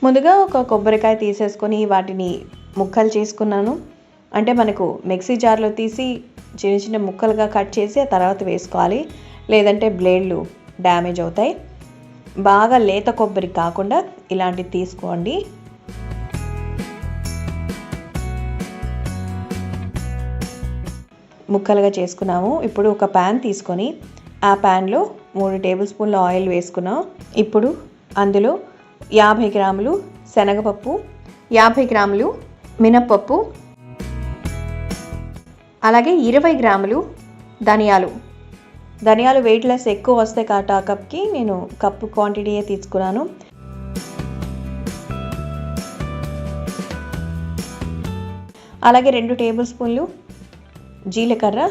ముందుగా ఒక కొబ్బరికాయ తీసేసుకొని వాటిని ముక్కలు చేసుకున్నాను. అంటే మనకు మిక్సీ జార్లో తీసి చిన్న చిన్న ముక్కలుగా కట్ చేసి ఆ తర్వాత వేసుకోవాలి, లేదంటే బ్లేడ్లు డ్యామేజ్ అవుతాయి. బాగా లేత కొబ్బరి కాకుండా ఇలాంటివి తీసుకోండి. ముక్కలుగా చేసుకున్నాము. ఇప్పుడు ఒక ప్యాన్ తీసుకొని ఆ ప్యాన్లో 3 టేబుల్ స్పూన్ల ఆయిల్ వేసుకున్నాం. ఇప్పుడు అందులో 50 గ్రాములు శనగపప్పు, 50 గ్రాములు మినప్పప్పు, అలాగే 20 గ్రాములు ధనియాలు వెయిట్లెస్ ఎక్కువ వస్తాయి కాబట్టి ఆ కప్కి నేను కప్పు క్వాంటిటీయే తీసుకున్నాను. అలాగే 2 టేబుల్ స్పూన్లు జీలకర్ర,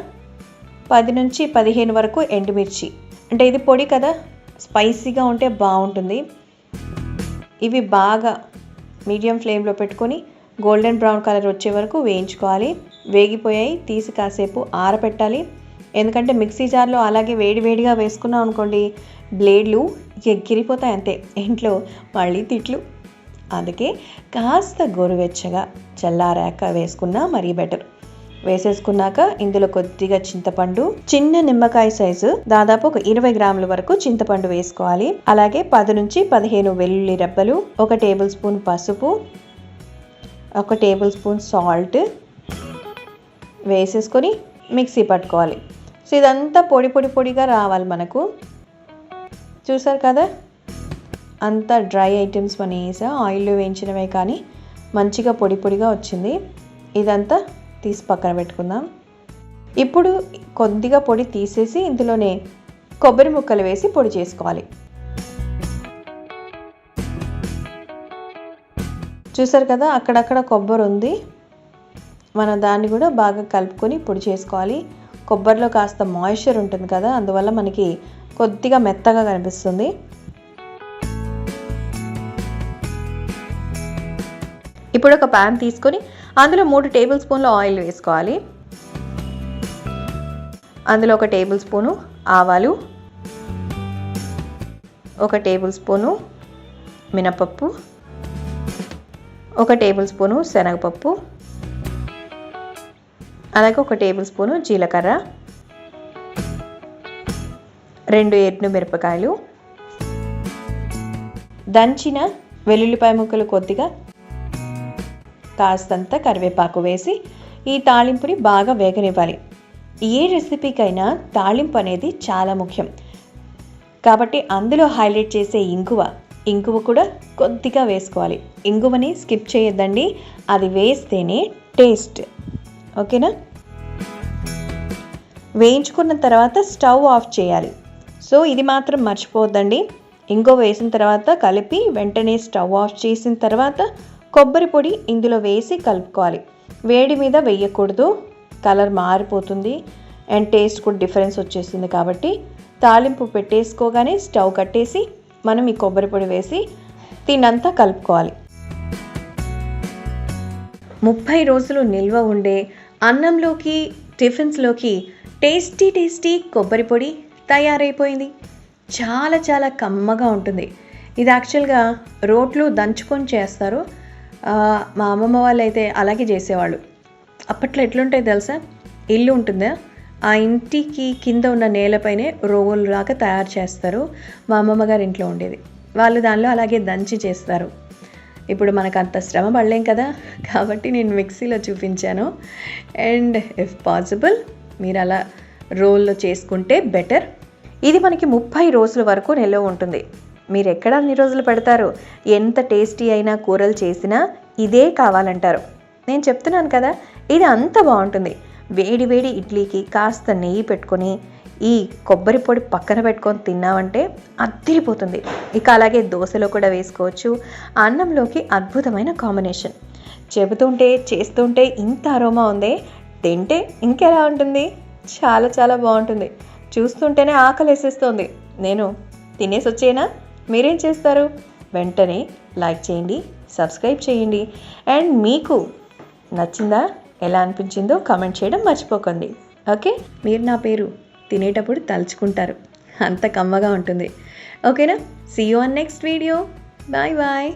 10 నుంచి 15 వరకు ఎండుమిర్చి. అంటే ఇది పొడి కదా, స్పైసీగా ఉంటే బాగుంటుంది. ఇవి బాగా మీడియం ఫ్లేమ్లో పెట్టుకొని గోల్డెన్ బ్రౌన్ కలర్ వచ్చే వరకు వేయించుకోవాలి. వేగిపోయాయి, తీసి కాసేపు ఆరబెట్టాలి. ఎందుకంటే మిక్సీ జార్లో అలాగే వేడివేడిగా వేసుకున్నాం అనుకోండి, బ్లేడ్లు ఎగిరిపోతాయి అంతే, ఇంట్లో మళ్ళీ తిట్లు. అందుకే కాస్త గోరువెచ్చగా చల్లారాక వేసుకున్నా మరీ బెటర్. వేసేసుకున్నాక ఇందులో కొద్దిగా చింతపండు, చిన్న నిమ్మకాయ సైజు దాదాపు ఒక 20 గ్రాముల వరకు చింతపండు వేసుకోవాలి. అలాగే 10 నుంచి 15 వెల్లుల్లి రెబ్బలు, 1 టేబుల్ స్పూన్ పసుపు, 1 టేబుల్ స్పూన్ సాల్ట్ వేసేసుకొని మిక్సీ పట్టుకోవాలి. సో ఇదంతా పొడిగా రావాలి మనకు. చూసారు కదా, అంతా డ్రై ఐటమ్స్ మన వేసా, ఆయిల్లో వేయించినవే కానీ మంచిగా పొడిగా వచ్చింది. ఇదంతా తీసి పక్కన పెట్టుకుందాం. ఇప్పుడు కొద్దిగా పొడి తీసేసి ఇందులోనే కొబ్బరి ముక్కలు వేసి పొడి చేసుకోవాలి. చూసారు కదా, అక్కడక్కడ కొబ్బరి ఉంది. మనం దాన్ని కూడా బాగా కలుపుకొని పొడి చేసుకోవాలి. కొబ్బరిలో కాస్త మాయిశ్చర్ ఉంటుంది కదా, అందువల్ల మనకి కొద్దిగా మెత్తగా కనిపిస్తుంది. ఇప్పుడు ఒక ప్యాన్ తీసుకొని అందులో 3 టేబుల్ స్పూన్ల ఆయిల్ వేసుకోవాలి. అందులో 1 టేబుల్ స్పూను ఆవాలు, 1 టేబుల్ స్పూను మినపప్పు, 1 టేబుల్ స్పూను శనగపప్పు, అలాగే 1 టేబుల్ స్పూను జీలకర్ర, 2 ఎండు మిరపకాయలు, దంచిన వెల్లుల్లిపాయ ముక్కలు కొద్దిగా, కాస్తంత కరివేపాకు వేసి ఈ తాళింపుని బాగా వేగనివ్వాలి. ఏ రెసిపీకైనా తాళింపు అనేది చాలా ముఖ్యం కాబట్టి అందులో హైలైట్ చేసే ఇంగువ కూడా కొద్దిగా వేసుకోవాలి. ఇంగువని స్కిప్ చేయొద్దండి, అది వేస్తేనే టేస్ట్. ఓకేనా? వేయించుకున్న తర్వాత స్టవ్ ఆఫ్ చేయాలి. సో ఇది మాత్రం మర్చిపోవద్దండి. ఇంగువ వేసిన తర్వాత కలిపి వెంటనే స్టవ్ ఆఫ్ చేసిన తర్వాత కొబ్బరి పొడి ఇందులో వేసి కలుపుకోవాలి. వేడి మీద వేయకూడదు, కలర్ మారిపోతుంది అండ్ టేస్ట్ కూడా డిఫరెన్స్ వచ్చేస్తుంది. కాబట్టి తాలింపు పెట్టేసుకోగానే స్టవ్ కట్టేసి మనం ఈ కొబ్బరి పొడి వేసి తిన్నంతా కలుపుకోవాలి. 30 రోజులు నిల్వ ఉండే అన్నంలోకి, టిఫిన్స్లోకి టేస్టీ కొబ్బరి పొడి తయారైపోయింది. చాలా కమ్మగా ఉంటుంది. ఇది యాక్చువల్గా రోట్లో దంచుకొని చేస్తారు. మా అమ్మమ్మ వాళ్ళు అయితే అలాగే చేసేవాళ్ళు. అప్పట్లో ఎట్లుంటాయి తెలుసా, ఇల్లు ఉంటుందా, ఆ ఇంటికి కింద ఉన్న నేలపైనే రోలులాగా తయారు చేస్తారు. మా అమ్మమ్మ గారి ఇంట్లో ఉండేది. వాళ్ళు దానిలో అలాగే దంచి చేస్తారు. ఇప్పుడు మనకు అంత శ్రమ పడలేం కదా, కాబట్టి నేను మిక్సీలో చూపించాను. అండ్ ఇఫ్ పాసిబుల్ మీరు అలా రోల్లో చేసుకుంటే బెటర్. ఇది మనకి 30 రోజుల వరకు నిల్వ ఉంటుంది. మీరు ఎక్కడ అన్ని రోజులు పెడతారు, ఎంత టేస్టీ అయినా కూరలు చేసినా ఇదే కావాలంటారు. నేను చెప్తున్నాను కదా, ఇది అంత బాగుంటుంది. వేడి ఇడ్లీకి కాస్త నెయ్యి పెట్టుకొని ఈ కొబ్బరి పొడి పక్కన పెట్టుకొని తిన్నామంటే అద్దిరిపోతుంది. ఇక అలాగే దోశలో కూడా వేసుకోవచ్చు. అన్నంలోకి అద్భుతమైన కాంబినేషన్. చెబుతుంటే చేస్తుంటే ఇంత అరోమా ఉంది, తింటే ఇంకెలా ఉంటుంది. చాలా బాగుంటుంది. చూస్తుంటేనే ఆకలేసేస్తుంది. నేను తినేసి వచ్చేనా? మీరేం చేస్తారు? వెంటనే లైక్ చేయండి, సబ్స్క్రైబ్ చేయండి. అండ్ మీకు నచ్చిందా, ఎలా అనిపించిందో కామెంట్ చేయడం మర్చిపోకండి. ఓకే, మీరు నా పేరు తినేటప్పుడు తలుచుకుంటారు, అంత కమ్మగా ఉంటుంది. ఓకేనా? See you on next video. Bye.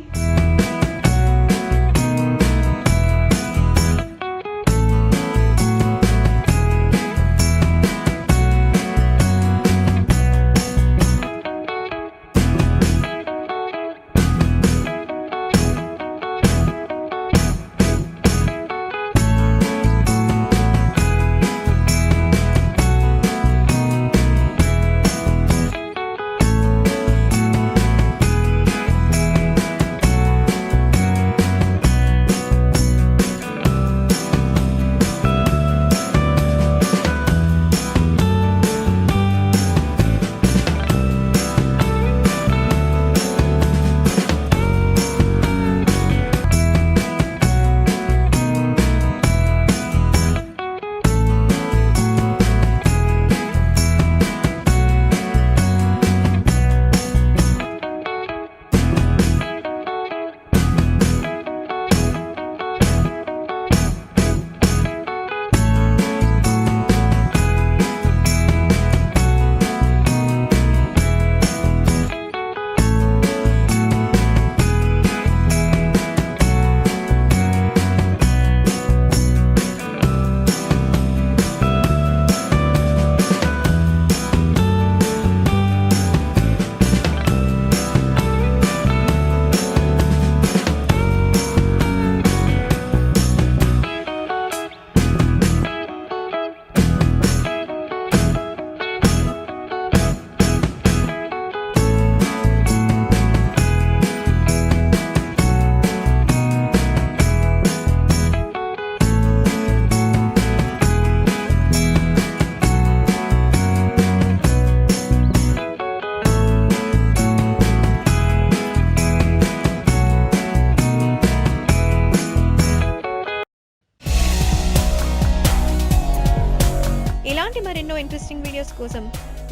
ఇలాంటి మరెన్నో ఇంట్రెస్టింగ్ వీడియోస్ కోసం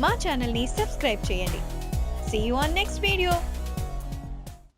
మా ఛానల్ని సబ్స్క్రైబ్ చేయండి. See you on next video.